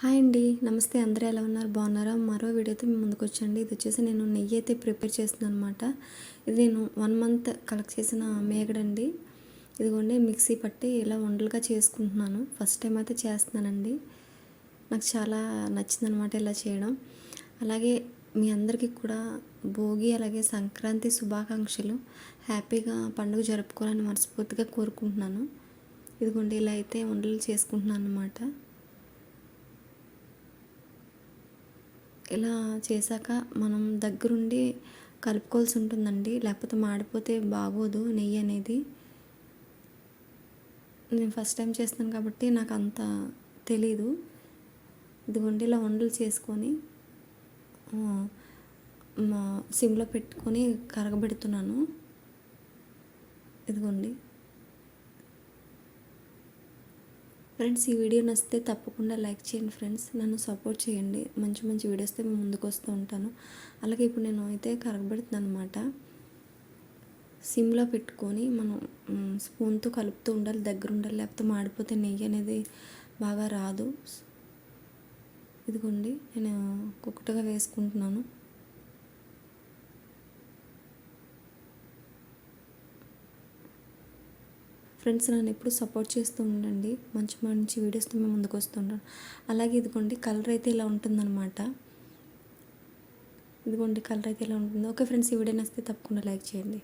Hi అండి. నమస్తే. అందరూ ఎలా ఉన్నారు? బాగున్నారా? మరో వీడియోతో మీ ముందుకొచ్చండి. ఇది వచ్చేసి నేను నెయ్యి అయితే ప్రిపేర్ చేస్తున్నాను అనమాట. ఇది నేను 1 మంత్ కలెక్ట్ చేసిన మేగడండి. ఇదిగోండి మిక్సీ పట్టి ఇలా ఉండలుగా చేసుకుంటున్నాను. ఫస్ట్ టైం అయితే చేస్తున్నానండి. నాకు చాలా నచ్చిందనమాట ఇలా చేయడం. అలాగే మీ అందరికీ కూడా భోగి అలాగే సంక్రాంతి శుభాకాంక్షలు. హ్యాపీగా పండుగ జరుపుకోవాలని మనస్ఫూర్తిగా కోరుకుంటున్నాను. ఇదిగోండి ఇలా అయితే ఉండలు చేసుకుంటున్నాను అనమాట. ఇలా చేశాక మనం దగ్గరుండి కలుపుకోవాల్సి ఉంటుందండి, లేకపోతే మాడిపోతే బాగోదు నెయ్యి అనేది. నేను ఫస్ట్ టైం చేస్తున్నాను కాబట్టి నాకు అంత తెలీదు. ఇదిగోండి ఇలా ఉండలు చేసుకొని సిమ్లో పెట్టుకొని కరగబెడుతున్నాను. ఇదిగోండి ఫ్రెండ్స్, ఈ వీడియో నచ్చితే తప్పకుండా లైక్ చేయండి ఫ్రెండ్స్. నన్ను సపోర్ట్ చేయండి. మంచి మంచి వీడియోస్తో మేము ముందుకు వస్తూ ఉంటాను. అలాగే ఇప్పుడు నేను అయితే కరగబెడుతున్నాను అనమాట. సిమ్లో పెట్టుకొని మనం స్పూన్తో కలుపుతూ ఉండాలి, దగ్గర ఉండాలి, లేకపోతే మాడిపోతే నెయ్యి అనేది బాగా రాదు. ఇదిగోండి నేను కుక్కటగా వేసుకుంటున్నాను. ఫ్రెండ్స్, నన్ను ఎప్పుడు సపోర్ట్ చేస్తూ ఉండండి. మంచి మంచి వీడియోస్తో మేము ముందుకు వస్తుంటాను. అలాగే ఇదిగోండి కలర్ అయితే ఇలా ఉంటుందన్నమాట. ఇదిగోండి కలర్ అయితే ఇలా ఉంటుంది. ఓకే ఫ్రెండ్స్, ఈ వీడియో నచ్చితే తప్పకుండా లైక్ చేయండి.